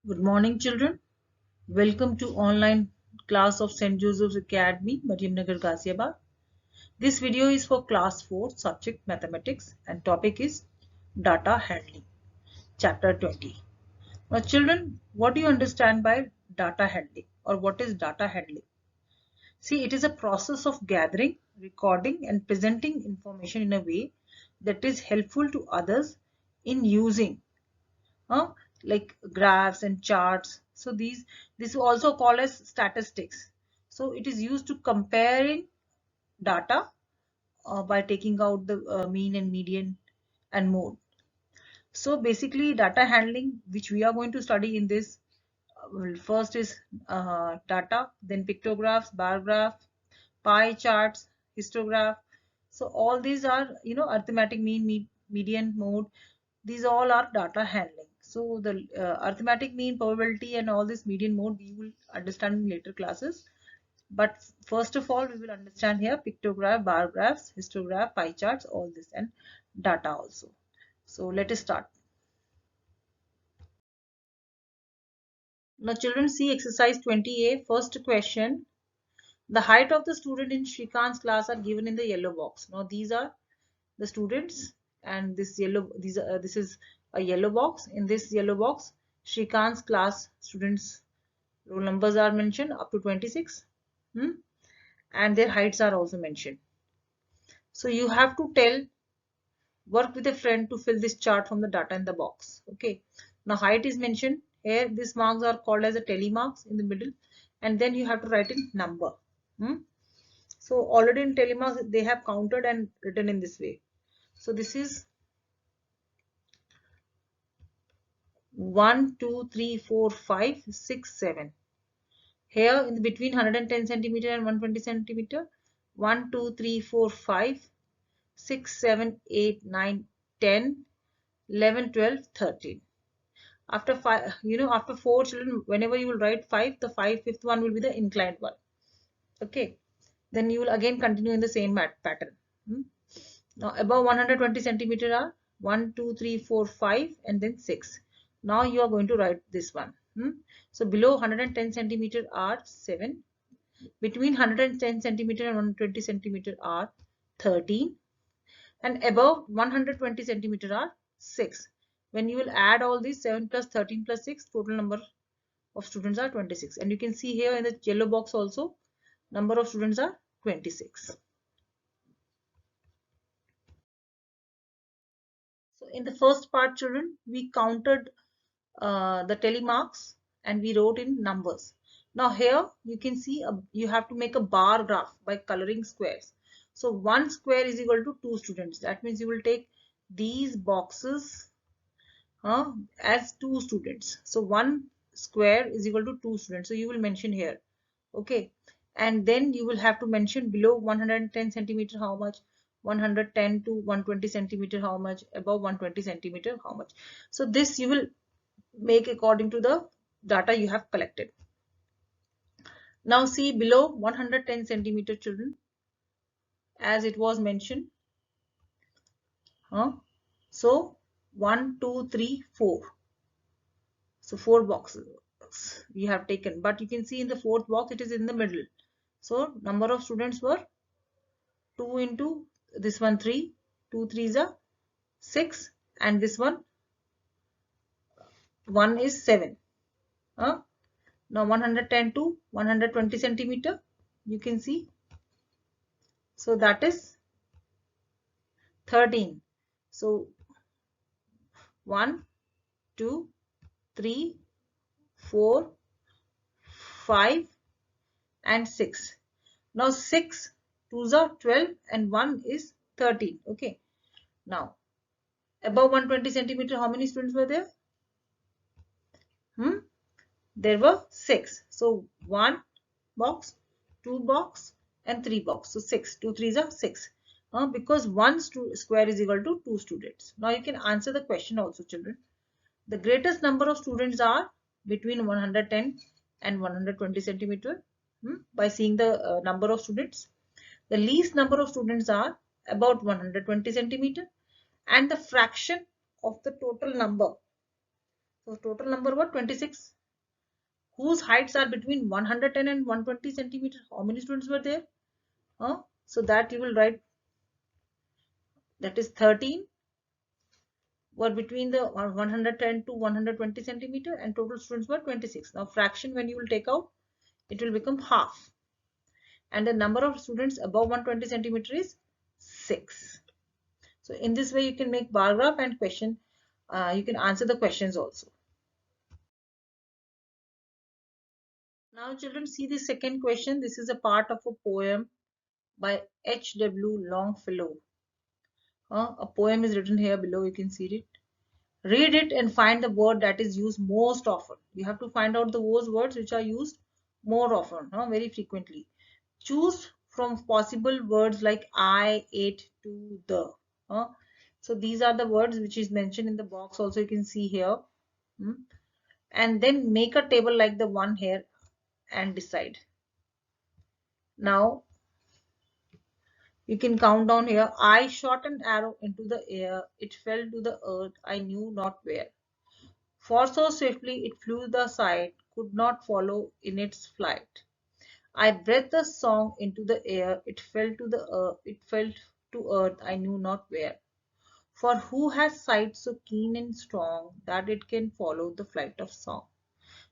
Good morning, children. Welcome to online class of St. Joseph's Academy, Mariamnagar, Ghaziabad. This video is for class 4 subject mathematics and topic is data handling, chapter 20. Now, children, what do you understand by data handling or what is data handling? See, it is a process of gathering, recording and presenting information in a way that is helpful to others in using uh, like graphs and charts. So this is also called as statistics. So it is used to comparing data by taking out the mean and median and mode. So basically data handling, which we are going to study in this, first is data, then pictographs, bar graph, pie charts, histograph. So all these are, arithmetic mean, median, mode. These all are data handling. So the arithmetic mean, probability and all this median mode we will understand in later classes. But first of all, we will understand here pictograph, bar graphs, histograph, pie charts, all this and data also. So let us start. Now children, see exercise 20A, first question. The height of the student in Shrikant's class are given in the yellow box. Now these are the students and this is a yellow box. In this yellow box, Shrikant's class students roll numbers are mentioned up to 26, and their heights are also mentioned. So you have to work with a friend to fill this chart from the data in the box. Okay. Now height is mentioned here. These marks are called as a tally marks in the middle, and then you have to write in number. So already in telemarks they have counted and written in this way. So this is 1, 2, 3, 4, 5, 6, 7. Here in between 110 centimeter and 120 centimeter, 1, 2, 3, 4, 5, 6, 7, 8, 9, 10, 11, 12, 13. After 5, after 4 children, whenever you will write 5, the fifth one will be the inclined one. Okay. Then you will again continue in the same pattern. Now above 120 centimeter are 1, 2, 3, 4, 5 and then 6. Now you are going to write this one. So below 110 centimeter are 7. Between 110 centimeter and 120 centimeter are 13. And above 120 centimeter are 6. When you will add all these 7 plus 13 plus 6, total number of students are 26. And you can see here in the yellow box also, number of students are 26. So in the first part, children, we counted the tally marks and we wrote in numbers. Now here you can see you have to make a bar graph by coloring squares. So one square is equal to 2 students. That means you will take these boxes as 2 students. So one square is equal to 2 students. So you will mention here. Okay. And then you will have to mention below 110 centimeter how much, 110 to 120 centimeter how much, above 120 centimeter how much. So this you will make according to the data you have collected. Now see below 110 centimeter children, as it was mentioned. So 1, 2, 3, 4. So 4 boxes we have taken, but you can see in the fourth box it is in the middle. So number of students were 2 into this one 3, 2 3s are 6, and this one 1 is 7. Now 110 to 120 centimeter you can see. So that is 13. So 1, 2, 3, 4, 5 and 6. Now 6 2s are 12 and 1 is 13. Okay. Now above 120 centimeter how many students were there? There were 6. So 1 box, 2 box and 3 box. So 6. 2 3s are 6. Because 1 square is equal to 2 students. Now you can answer the question also, children. The greatest number of students are between 110 and 120 centimeter by seeing the number of students. The least number of students are about 120 centimeter, and the fraction of the total number. So total number what? 26. Whose heights are between 110 and 120 centimeter? How many students were there? So that you will write, that is 13 were between the 110 to 120 centimeter, and total students were 26. Now fraction, when you will take out, it will become half, and the number of students above 120 centimeter is 6. So in this way you can make bar graph and question, you can answer the questions also. Now children, see the second question. This is a part of a poem by H.W. Longfellow. A poem is written here below, you can see it. Read it and find the word that is used most often. You have to find out those words which are used more often, very frequently. Choose from possible words like I, it, to, the. So these are the words which is mentioned in the box also, you can see here. And then make a table like the one here and decide. Now you can count down here. I shot an arrow into the air. It fell to the earth. I knew not where. For so swiftly it flew the sight, could not follow in its flight. I breathed the song into the air. It fell to the earth. It fell to earth. I knew not where. For who has sight so keen and strong that it can follow the flight of song?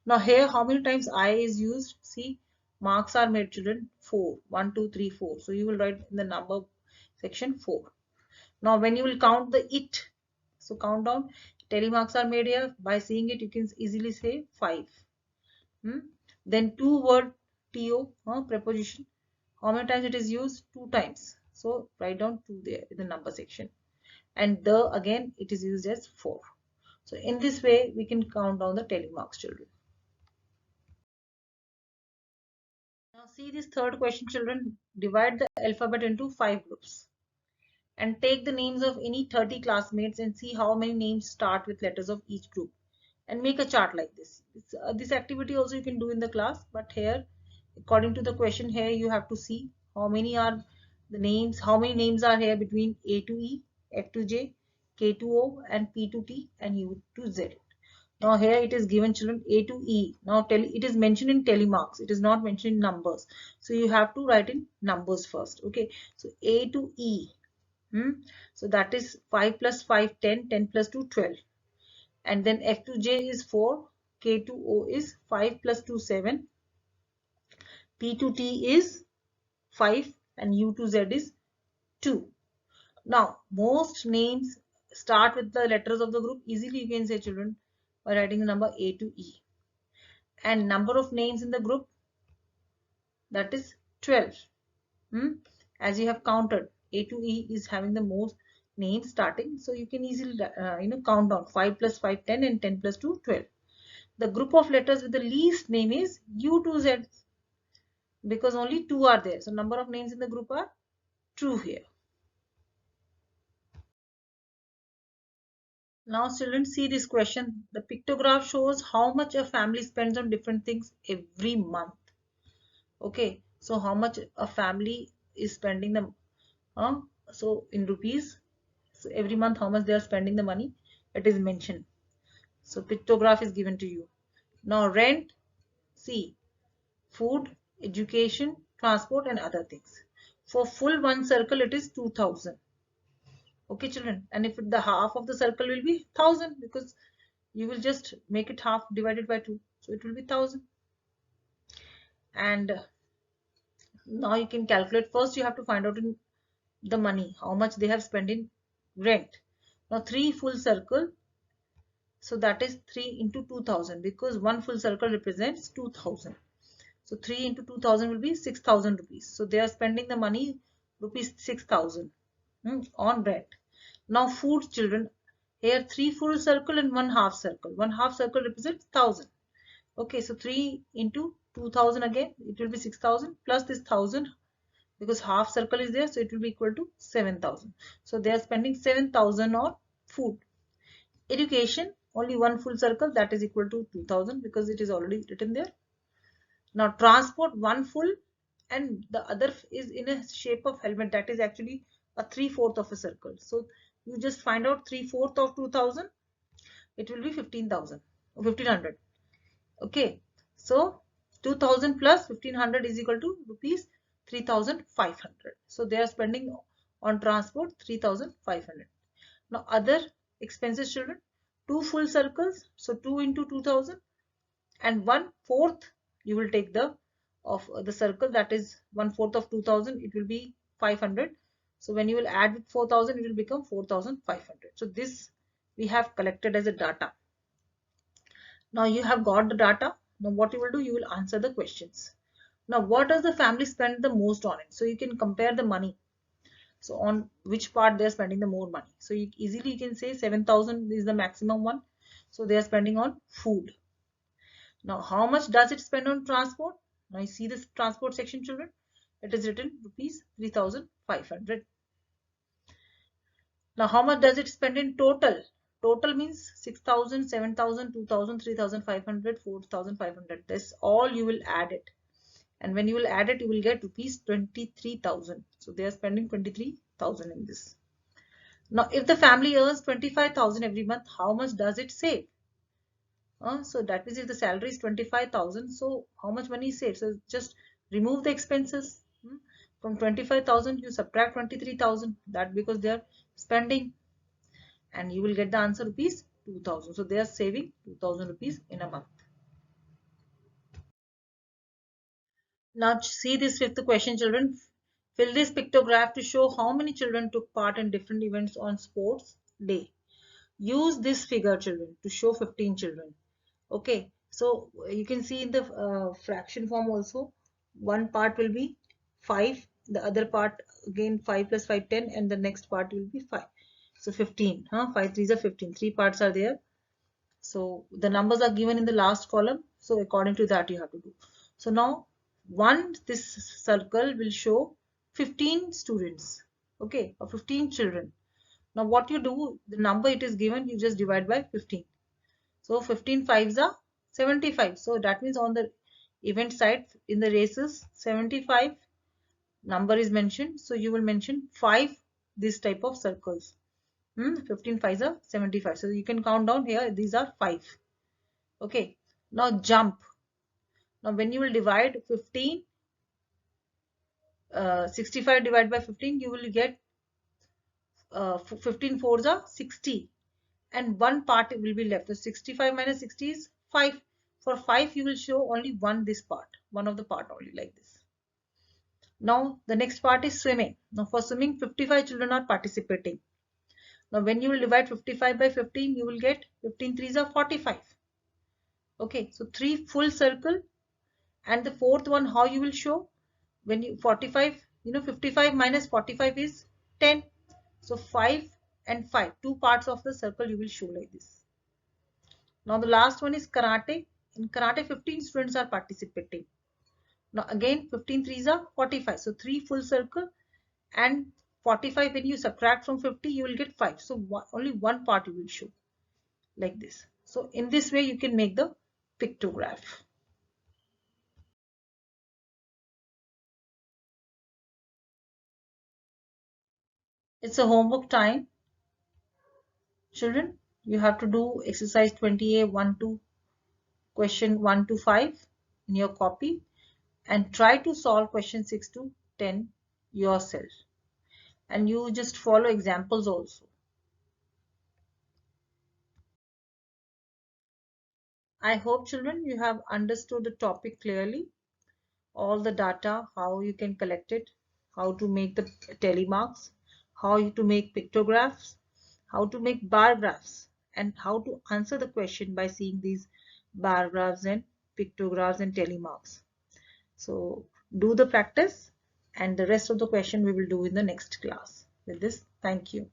Now here, how many times I is used? See, marks are made, children. 4. 1, 2, 3, 4. So you will write in the number section 4. Now when you will count the it, so count down. Telemarks are made here. By seeing it, you can easily say 5. Then 2 word to, preposition. How many times it is used? 2 times. So write down 2 there in the number section. And the again it is used as 4. So in this way we can count down the telemarks, children. Now see this third question, children. Divide the alphabet into 5 groups and take the names of any 30 classmates and see how many names start with letters of each group, and make a chart like this. This activity also you can do in the class, but here according to the question here you have to see how many are the names, how many names are here between A to E, F to J, K to O, and P to T, and U to Z. Now here it is given, children, A to E. Now it is mentioned in telemarks. It is not mentioned in numbers. So you have to write in numbers first. Okay. So A to E. So that is 5 plus 5, 10, 10 plus 2, 12. And then F to J is 4. K to O is 5 plus 2, 7. P to T is 5 and U to Z is 2. Now most names start with the letters of the group. Easily you can say, children, by writing the number A to E. And number of names in the group, that is 12. As you have counted, A to E is having the most names starting, so you can easily count down 5 plus 5, 10, and 10 plus 2, 12. The group of letters with the least name is U to Z, because only 2 are there, so number of names in the group are 2 here. Now children, see this question. The pictograph shows how much a family spends on different things every month. Okay, so how much a family is spending them, so in rupees, so every month how much they are spending the money, it is mentioned. So pictograph is given to you. Now rent, see, food, education, transport, and other things. For full one circle it is 2000. Okay children, and if the half of the circle will be 1000, because you will just make it half divided by 2, so it will be 1000. And now you can calculate. First you have to find out in the money how much they have spent in rent. Now 3 full circle, so that is 3 into 2000, because one full circle represents 2000. So 3 into 2000 will be 6000 rupees. So they are spending the money rupees 6000 on rent. Now food, children, here 3 full circle and 1 half circle. 1 half circle represents 1000. Okay, so 3 into 2000 again, it will be 6000 plus this 1000, because half circle is there, so it will be equal to 7000. So they are spending 7000 on food. Education, only one full circle, that is equal to 2000, because it is already written there. Now transport, one full, and the other is in a shape of helmet, that is actually a 3/4 of a circle. So you just find out 3/4 of 2000, it will be 15,000. 1500. Okay, so 2000 plus 1500 is equal to rupees 3500. So they are spending on transport 3500. Now other expenses, children, 2 full circles, so 2 into 2000, and 1/4 you will take the of the circle, that is 1/4 of 2000, it will be 500. So when you will add with 4000, it will become 4500. So this we have collected as a data. Now you have got the data. Now what you will do, you will answer the questions. Now what does the family spend the most on it? So you can compare the money. So on which part they are spending the more money. So easily you can say 7000 is the maximum one. So they are spending on food. Now how much does it spend on transport? Now you see this transport section, children. It is written rupees 3500. Now how much does it spend in total? Total means 6000, 7000, 2000, 3500, 4500. This all you will add it. And when you will add it, you will get rupees 23,000. So they are spending 23,000 in this. Now if the family earns 25,000 every month, how much does it save? So that means if the salary is 25,000, so how much money is saved? So just remove the expenses. From 25,000 you subtract 23,000. That because they are spending, and you will get the answer rupees 2,000. So they are saving 2,000 rupees in a month. Now see this fifth question, children. Fill this pictograph to show how many children took part in different events on sports day. Use this figure, children, to show 15 children. Okay, so you can see in the fraction form also, one part will be 5, the other part again 5 plus 5, 10, and the next part will be 5. So 15, 5 3s are 15, 3 parts are there. So the numbers are given in the last column. So according to that you have to do. So now this circle will show 15 students, okay, or 15 children. Now what you do, the number it is given, you just divide by 15. So 15 fives are 75. So that means on the event side in the races 75 number is mentioned. So you will mention 5 this type of circles. 15 fives are 75. So you can count down here. These are 5. Okay. Now jump. Now when you will divide 15, 65 divided by 15, you will get 15 fours are 60. And one part will be left. So 65 minus 60 is 5. For 5 you will show only this part, one of the part only, like this. Now the next part is swimming. Now for swimming 55 children are participating. Now when you will divide 55 by 15, you will get 15 threes are 45. Okay, so 3 full circle, and the fourth one how you will show, when you 45, 55 minus 45 is 10. So 5 and 5, 2 parts of the circle you will show like this. Now the last one is karate. In karate 15 students are participating. Now again 15 threes are 45. So 3 full circle, and 45 when you subtract from 50 you will get 5. So only one part you will show like this. So in this way you can make the pictograph. It's a homework time. Children, you have to do exercise 20A 1 to question 1 to 5 in your copy, and try to solve question 6 to 10 yourself. And you just follow examples also. I hope, children, you have understood the topic clearly. All the data, how you can collect it, how to make the telemarks, how to make pictographs, how to make bar graphs, and how to answer the question by seeing these bar graphs and pictographs and telemarks. So do the practice, and the rest of the question we will do in the next class. With this, thank you.